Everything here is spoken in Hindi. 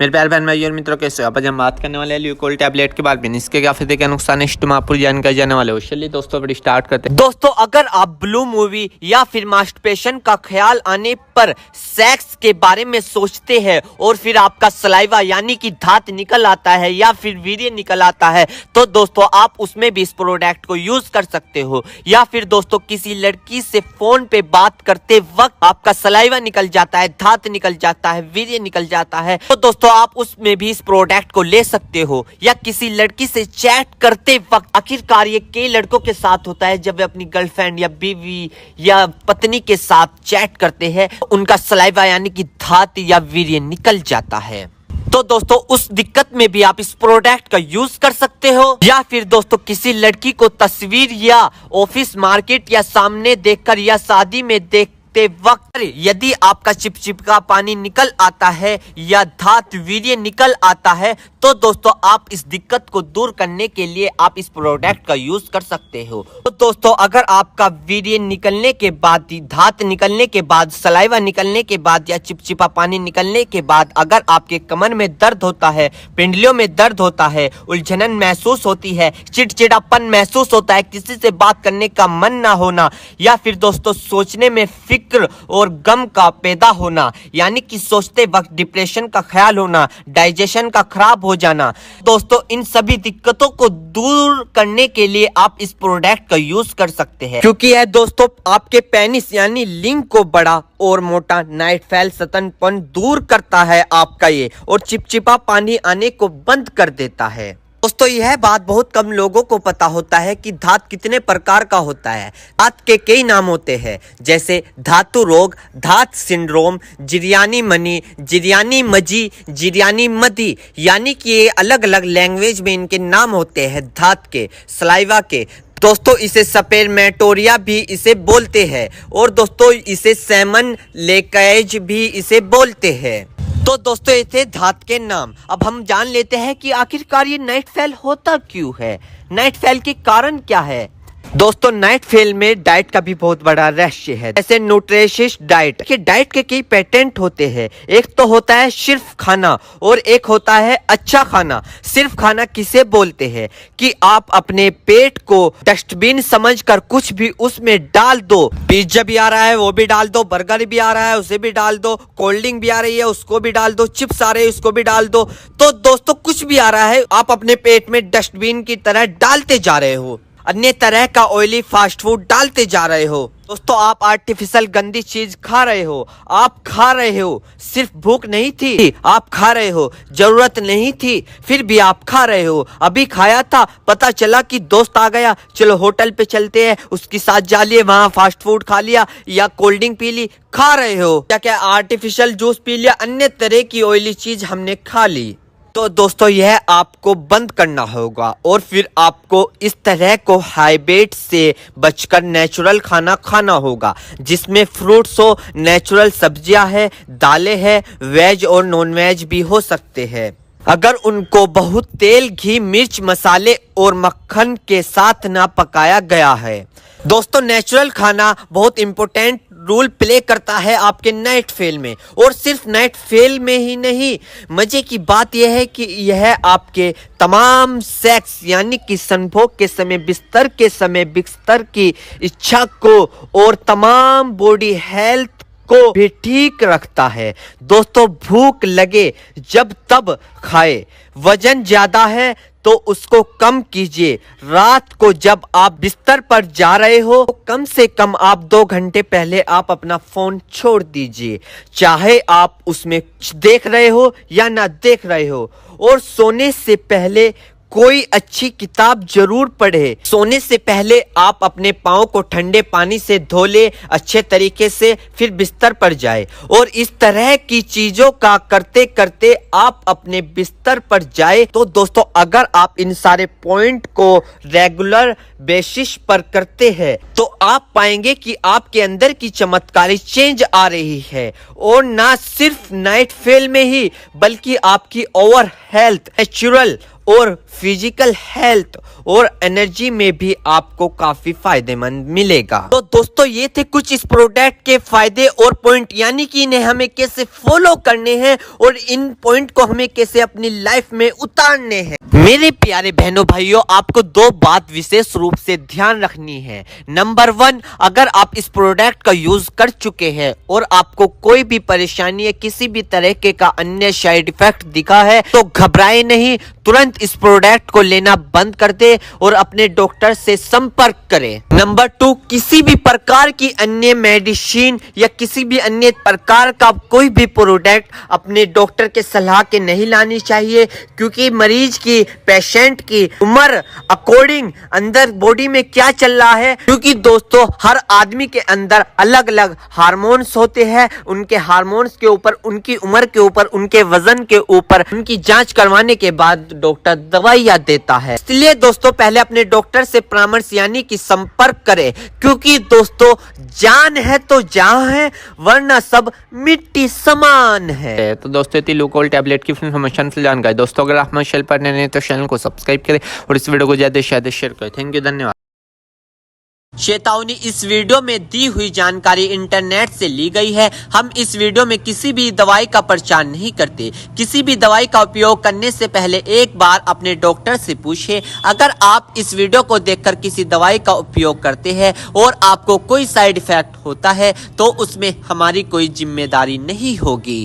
मेरे प्यारे बहन भाई और मित्रों, कैसे हो आप? आज हम बात करने वाले हैं ल्यूकोल टैबलेट के बारे में। इसके क्या फायदे क्या नुकसान है, पूरी जानकारी जाने वाले हो। चलिए दोस्तों बड़ी स्टार्ट करते हैं। दोस्तों, अगर आप ब्लू मूवी या फिर मास्टरबेशन का ख्याल आने पर सेक्स के बारे में सोचते हैं और फिर आपका सलाइवा यानी कि धात निकल आता है या फिर वीर्य निकल आता है, तो दोस्तों आप उसमें भी इस प्रोडक्ट को यूज कर सकते हो। या फिर दोस्तों किसी लड़की से फोन पे बात करते वक्त आपका सलाइवा निकल जाता है, धात निकल जाता है, वीर्य निकल जाता है, तो दोस्तों आप उसमें भी इस प्रोडक्ट को ले सकते हो। या किसी लड़की से चैट करते वक्त, आखिरकार ये कई लड़कों के साथ होता है, जब वे अपनी गर्लफ्रेंड या बीवी या पत्नी के साथ चैट करते हैं, उनका सलाइवा यानी कि धात या वीर्य निकल जाता है। तो दोस्तों उस दिक्कत में भी आप इस प्रोडक्ट का यूज कर सकते हो। या फिर दोस्तों किसी लड़की को तस्वीर या ऑफिस, मार्केट या सामने देखकर या शादी में देखते वक्त यदि आपका चिपचिपका पानी निकल आता है या धात वीर्य निकल आता है, तो दोस्तों आप इस दिक्कत को दूर करने के लिए आप इस प्रोडक्ट का यूज कर सकते हो। तो दोस्तों अगर आपका वीर्य निकलने के बाद, धात निकलने के बाद, सलाइवा निकलने के बाद या चिपचिपा पानी निकलने के बाद अगर आपके कमर में दर्द होता है, पिंडलियों में दर्द होता है, उलझन महसूस होती है, चिड़चिड़ापन महसूस होता है, किसी से बात करने का मन ना होना, या फिर दोस्तों सोचने में फिक्र और गम का पैदा होना यानी कि सोचते वक्त डिप्रेशन का ख्याल होना, डाइजेशन का खराब हो जाना, दोस्तों इन सभी दिक्कतों को दूर करने के लिए आप इस प्रोडक्ट का यूज कर सकते हैं। क्योंकि यह दोस्तों आपके पेनिस यानी लिंग को बड़ा और मोटा, नाइट फैल, सतनपन दूर करता है आपका ये, और चिपचिपा पानी आने को बंद कर देता है। दोस्तों यह बात बहुत कम लोगों को पता होता है कि धात कितने प्रकार का होता है। धात के कई नाम होते हैं, जैसे धातु रोग, धात सिंड्रोम, जिरयानी मनी, जिरयानी मजी, जिरयानी मदी, यानी कि ये अलग अलग लैंग्वेज में इनके नाम होते हैं धात के, सलाइवा के। दोस्तों इसे सपेरमेटोरिया भी इसे बोलते हैं, और दोस्तों इसे सेमन लेकेज भी इसे बोलते हैं। तो दोस्तों ये थे धात के नाम। अब हम जान लेते हैं कि आखिरकार ये नाइट फेल होता क्यों है, नाइट फेल के कारण क्या है। दोस्तों नाइट फेल में डाइट का भी बहुत बड़ा रहस्य है, जैसे न्यूट्रिशियस डाइट के डाइट के कई पेटेंट होते हैं। एक तो होता है सिर्फ खाना और एक होता है अच्छा खाना। सिर्फ खाना किसे बोलते हैं कि आप अपने पेट को डस्टबिन समझकर कुछ भी उसमें डाल दो। पिज्जा भी आ रहा है वो भी डाल दो, बर्गर भी आ रहा है उसे भी डाल दो, कोल्ड ड्रिंक भी आ रही है उसको भी डाल दो, चिप्स आ रहे हैं उसको भी डाल दो। तो दोस्तों कुछ भी आ रहा है आप अपने पेट में डस्टबिन की तरह डालते जा रहे हो, अन्य तरह का ऑयली फास्ट फूड डालते जा रहे हो। दोस्तों आप आर्टिफिशियल गंदी चीज खा रहे हो, आप खा रहे हो, सिर्फ भूख नहीं थी आप खा रहे हो, जरूरत नहीं थी फिर भी आप खा रहे हो, अभी खाया था पता चला कि दोस्त आ गया, चलो होटल पे चलते हैं, उसके साथ जा लिए, वहां फास्ट फूड खा लिया या कोल्ड ड्रिंक पी ली, खा रहे हो, क्या क्या आर्टिफिशियल जूस पी लिया, अन्य तरह की ऑयली चीज हमने खा ली। तो दोस्तों यह आपको बंद करना होगा और फिर आपको इस तरह को हाइब्रिड से बचकर नेचुरल खाना खाना होगा, जिसमें फ्रूट्स हो, नेचुरल सब्जियां है, दालें है, वेज और नॉन वेज भी हो सकते हैं। अगर उनको बहुत तेल, घी, मिर्च, मसाले और मक्खन के साथ ना पकाया गया है। दोस्तों नेचुरल खाना बहुत इंपॉर्टेंट रोल प्ले करता है आपके नाइट फेल में, और सिर्फ नाइट फेल में ही नहीं, मजे की बात यह है कि यह आपके तमाम सेक्स यानी कि संभोग के समय, बिस्तर के समय, बिस्तर की इच्छा को और तमाम बॉडी हेल्थ को भी ठीक रखता है। दोस्तों भूख लगे जब तब खाए, वजन ज्यादा है तो उसको कम कीजिए। रात को जब आप बिस्तर पर जा रहे हो तो कम से कम आप 2 घंटे पहले आप अपना फोन छोड़ दीजिए, चाहे आप उसमें कुछ देख रहे हो या ना देख रहे हो। और सोने से पहले कोई अच्छी किताब जरूर पढ़े। सोने से पहले आप अपने पाँव को ठंडे पानी से धो ले अच्छे तरीके से, फिर बिस्तर पर जाए, और इस तरह की चीजों का करते करते आप अपने बिस्तर पर जाए। तो दोस्तों अगर आप इन सारे पॉइंट को रेगुलर बेसिस पर करते हैं तो आप पाएंगे कि आपके अंदर की चमत्कारी चेंज आ रही है, और ना सिर्फ नाइट फेल में ही बल्कि आपकी ओवर हेल्थ, नेचुरल और फिजिकल हेल्थ और एनर्जी में भी आपको काफी फायदेमंद मिलेगा। तो दोस्तों ये थे कुछ इस प्रोडक्ट के फायदे और पॉइंट, यानी कि इन्हें हमें कैसे फॉलो करने हैं और इन पॉइंट को हमें कैसे अपनी लाइफ में उतारने हैं। मेरे प्यारे बहनों भाइयों, आपको दो बात विशेष रूप से ध्यान रखनी है। नंबर 1, अगर आप इस प्रोडक्ट का यूज कर चुके हैं और आपको कोई भी परेशानी या किसी भी तरह का अन्य साइड इफेक्ट दिखा है तो घबराए नहीं, तुरंत इस प्रोडक्ट को लेना बंद कर दे और अपने डॉक्टर से संपर्क करें। नंबर 2, किसी भी प्रकार की अन्य मेडिसिन या किसी भी अन्य प्रकार का कोई भी प्रोडक्ट अपने डॉक्टर के सलाह के नहीं लानी चाहिए, क्योंकि मरीज की, पेशेंट की उम्र अकॉर्डिंग अंदर बॉडी में क्या चल रहा है, क्योंकि दोस्तों हर आदमी के अंदर अलग अलग हार्मोन्स होते हैं। उनके हार्मोन्स के ऊपर, उनकी उम्र के ऊपर, उनके वजन के ऊपर उनकी जांच करवाने के बाद डॉक्टर दवाइयां देता है। इसलिए दोस्तों पहले अपने डॉक्टर से परामर्श यानी कि संपर्क करें, क्योंकि दोस्तों जान है तो जहां है, वरना सब मिट्टी समान है। तो दोस्तों इतनी लूकोल टैबलेट की इन्फॉर्मेशन से जानकारी। दोस्तों अगर आप चैनल पर नए हैं तो चैनल को सब्सक्राइब करें और इस वीडियो को ज्यादा से ज्यादा शेयर करें। थैंक यू, धन्यवाद। चेतावनी, इस वीडियो में दी हुई जानकारी इंटरनेट से ली गई है। हम इस वीडियो में किसी भी दवाई का प्रचार नहीं करते। किसी भी दवाई का उपयोग करने से पहले एक बार अपने डॉक्टर से पूछें। अगर आप इस वीडियो को देखकर किसी दवाई का उपयोग करते हैं और आपको कोई साइड इफेक्ट होता है तो उसमें हमारी कोई जिम्मेदारी नहीं होगी।